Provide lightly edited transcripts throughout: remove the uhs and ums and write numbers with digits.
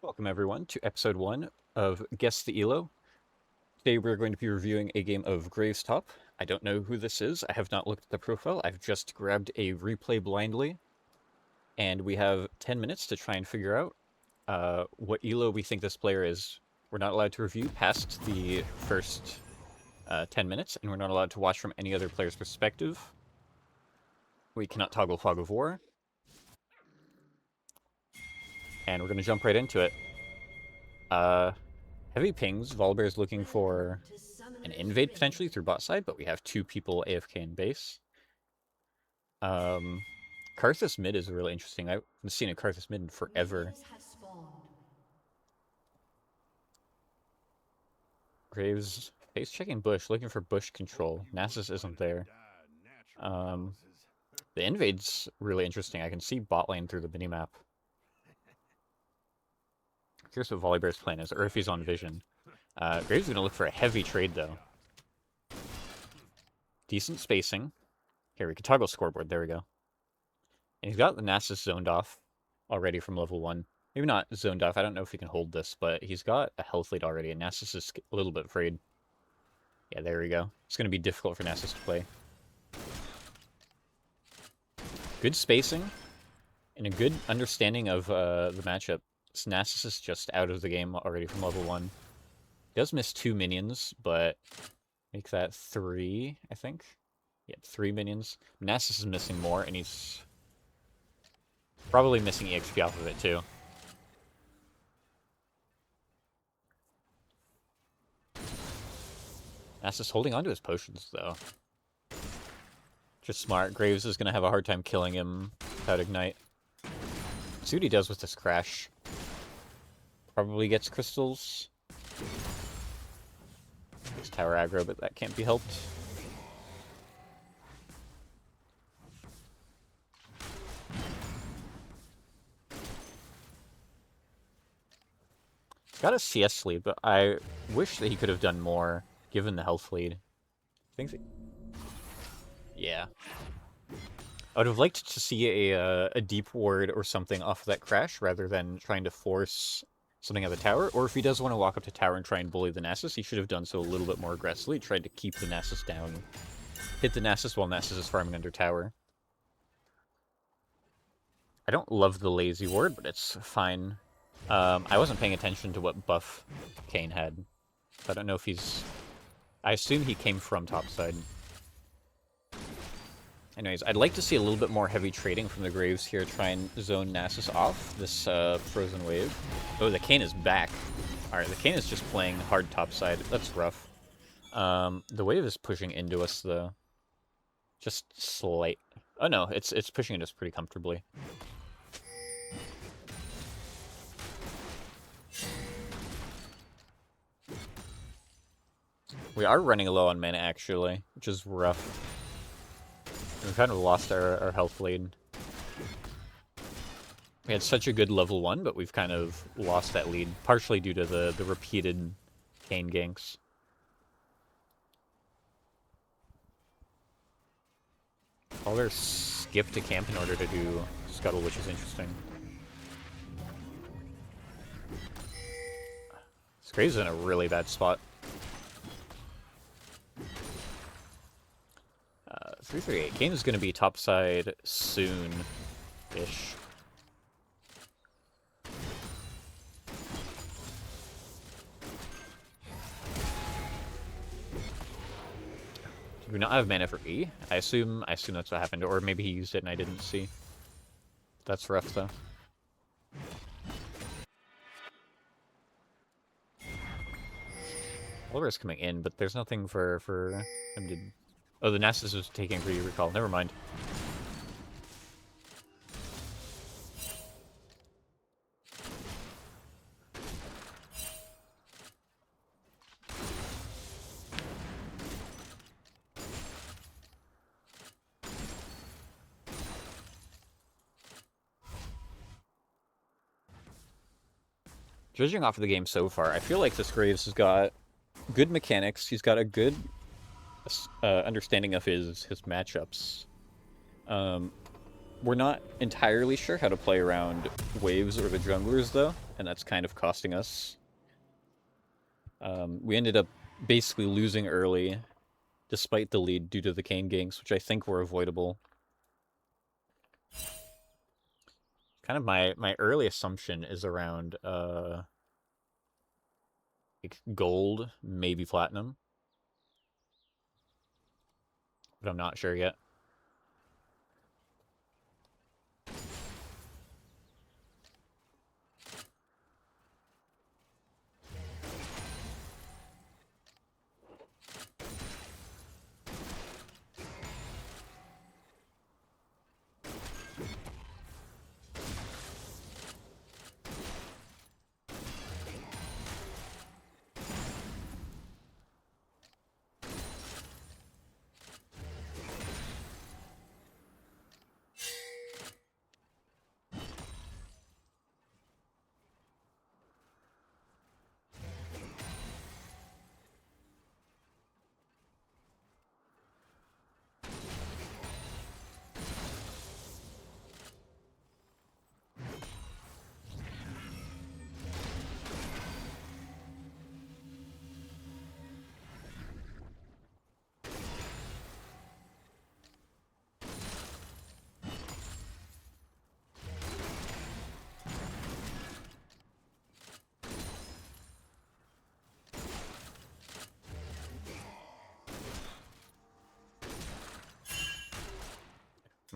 Welcome everyone to episode 1 of Guess the Elo. Today we're going to be reviewing a game of Graves Top. I don't know who this is. I have not looked at the profile. I've just grabbed a replay blindly. And we have 10 minutes to try and figure out what Elo we think this player is. We're not allowed to review past the first 10 minutes, and we're not allowed to watch from any other player's perspective. We cannot toggle Fog of War. And we're going to jump right into it. Heavy pings. Volibear's looking for an invade potentially through bot side, but we have 2 people AFK in base. Karthus mid is really interesting. I haven't seen a Karthus mid in forever. Graves face checking bush, looking for bush control. Nasus isn't there. The invade's really interesting. I can see bot lane through the minimap. Here's what Volibear's plan is, or if he's on vision. Graves is going to look for a heavy trade, though. Decent spacing. Here, we can toggle scoreboard. There we go. And he's got the Nasus zoned off already from level 1. Maybe not zoned off. I don't know if he can hold this, but he's got a health lead already, and Nasus is a little bit afraid. Yeah, there we go. It's going to be difficult for Nasus to play. Good spacing and a good understanding of the matchup. This Nasus is just out of the game already from level 1. Does miss 2 minions, but make that 3, I think. Yeah, 3 minions. Nasus is missing more, and he's probably missing EXP off of it, too. Nasus holding onto his potions, though. Just smart. Graves is going to have a hard time killing him without Ignite. See what he does with this Crash. Probably gets crystals. It's tower aggro, but that can't be helped. He's got a CS lead, but I wish that he could have done more, given the health lead. I think that... Yeah. I would have liked to see a deep ward or something off of that Crash, rather than trying to force something at the tower. Or if he does want to walk up to tower and try and bully the Nasus, he should have done so a little bit more aggressively, tried to keep the Nasus down. Hit the Nasus while Nasus is farming under tower. I don't love the lazy ward, but it's fine. I wasn't paying attention to what buff Kayn had. So I don't know if he's... I assume he came from topside. Anyways, I'd like to see a little bit more heavy trading from the Graves here, try and zone Nasus off this frozen wave. Oh, the Kayn is back. Alright, the Kayn is just playing hard topside. That's rough. The wave is pushing into us, though. Just slight. Oh no, it's pushing into us pretty comfortably. We are running low on mana, actually, which is rough. We've kind of lost our health lead. We had such a good level 1, but we've kind of lost that lead, partially due to the repeated Kayn ganks. Caller skipped to camp in order to do Scuttle, which is interesting. This Graves is in a really bad spot. 338. Kayn is going to be topside soon-ish. Do we not have mana for E? I assume that's what happened, or maybe he used it and I didn't see. That's rough, though. Oliver's coming in, but there's nothing for him to... Oh, the Nasus was taking recall. Never mind. Judging off of the game so far, I feel like this Graves has got good mechanics. He's got a good understanding of his matchups. We're not entirely sure how to play around waves or the junglers, though, and that's kind of costing us. We ended up basically losing early, despite the lead due to the Kayn ganks, which I think were avoidable. Kind of my early assumption is around like gold, maybe platinum, but I'm not sure yet.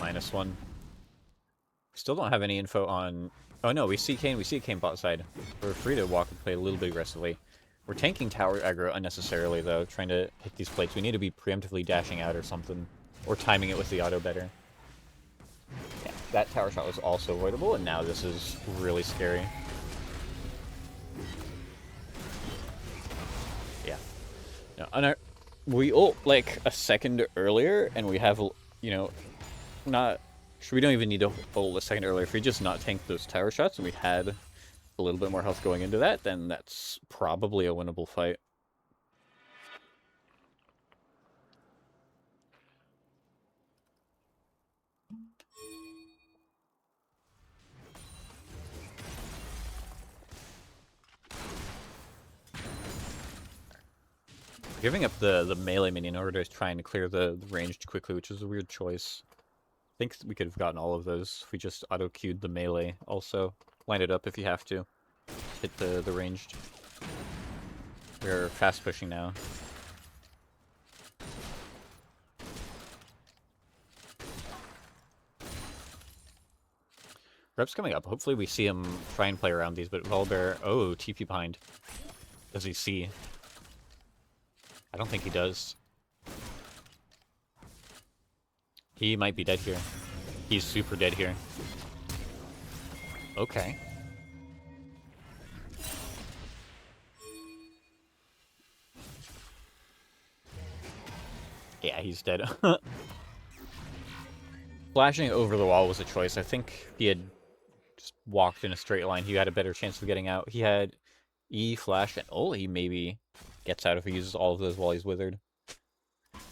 -1. Still don't have any info on... Oh no, we see Kayn bot side. We're free to walk and play a little bit aggressively. We're tanking tower aggro unnecessarily, though, trying to hit these plates. We need to be preemptively dashing out or something. Or timing it with the auto better. Yeah, that tower shot was also avoidable, and now this is really scary. Yeah. No, we ult, like, a second earlier, and we have, you know, not... We don't even need to ult a second earlier. If we just not tanked those tower shots and we had a little bit more health going into that, then that's probably a winnable fight. Giving up the melee minion in order to try and clear the ranged quickly, which is a weird choice. I think we could have gotten all of those if we just auto-queued the melee. Also, line it up if you have to. Hit the ranged. We're fast pushing now. Rep's coming up. Hopefully we see him try and play around these, but Volibear... Oh, TP behind. Does he see? I don't think he does. He might be dead here. He's super dead here. Okay. Yeah, he's dead. Flashing over the wall was a choice. I think if he had just walked in a straight line, he had a better chance of getting out. He had E, flash, and ult. He maybe gets out if he uses all of those while he's withered.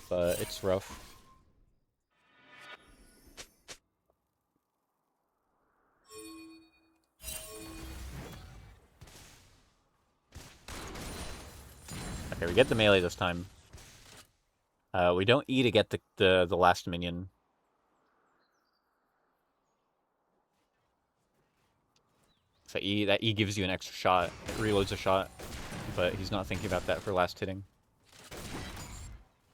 But it's rough. Okay, we get the melee this time. We don't E to get the last minion. So that E gives you an extra shot. It reloads a shot. But he's not thinking about that for last hitting.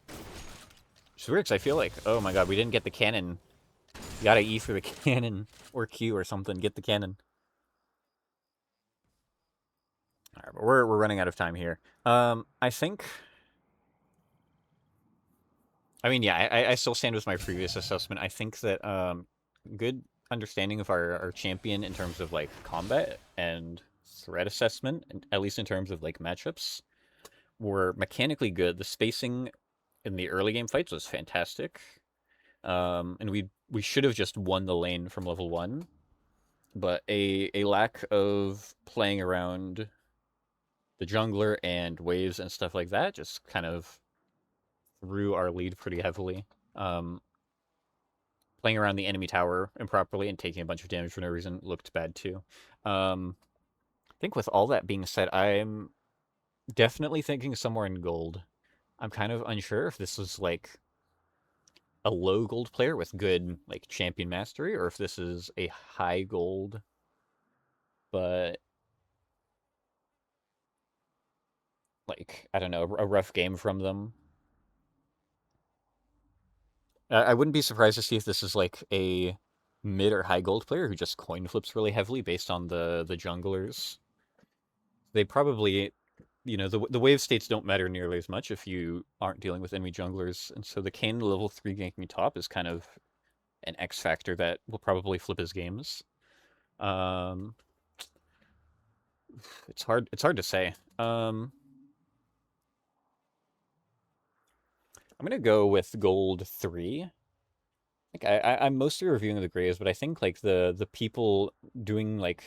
Which is weird, because I feel like, oh my god, we didn't get the cannon. You gotta E for the cannon. Or Q or something. Get the cannon. Alright, but we're running out of time here. I think... I mean, yeah, I still stand with my previous assessment. I think that good understanding of our champion in terms of like combat and threat assessment, and at least in terms of like matchups, were mechanically good. The spacing in the early game fights was fantastic, and we should have just won the lane from level 1, but a lack of playing around the jungler and waves and stuff like that just kind of threw our lead pretty heavily. playing around the enemy tower improperly and taking a bunch of damage for no reason looked bad too. I think with all that being said, I'm definitely thinking somewhere in gold. I'm kind of unsure if this is like a low gold player with good like champion mastery, or if this is a high gold, but like I don't know, a rough game from them. I wouldn't be surprised to see if this is like a mid or high gold player who just coin flips really heavily based on the junglers. They probably, the wave states don't matter nearly as much if you aren't dealing with enemy junglers, and so the Kayn level 3 ganking top is kind of an X factor that will probably flip his games. Um, it's hard to say. I'm gonna go with gold 3. Like I'm mostly reviewing the grays, but I think like the people doing like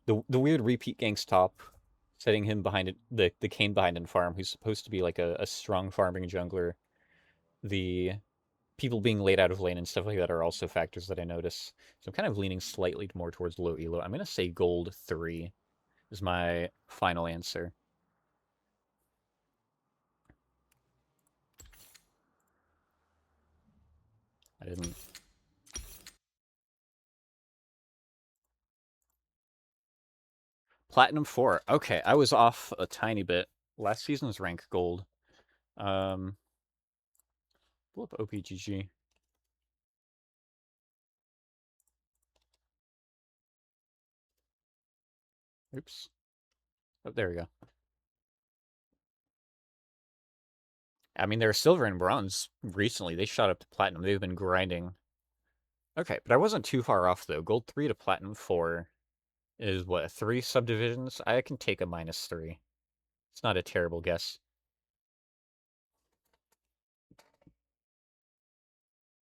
the weird repeat ganks top, setting him behind it, the Kayn behind in farm, who's supposed to be like a strong farming jungler. The people being laid out of lane and stuff like that are also factors that I notice. So I'm kind of leaning slightly more towards low elo. I'm gonna say gold 3 is my final answer. I didn't. Platinum 4. Okay, I was off a tiny bit. Last season's rank gold. Um, pull up OPGG. Oops. Oh, there we go. I mean, they're silver and bronze recently. They shot up to platinum. They've been grinding. Okay, but I wasn't too far off, though. Gold 3 to platinum 4 is what, 3 subdivisions? I can take a -3. It's not a terrible guess.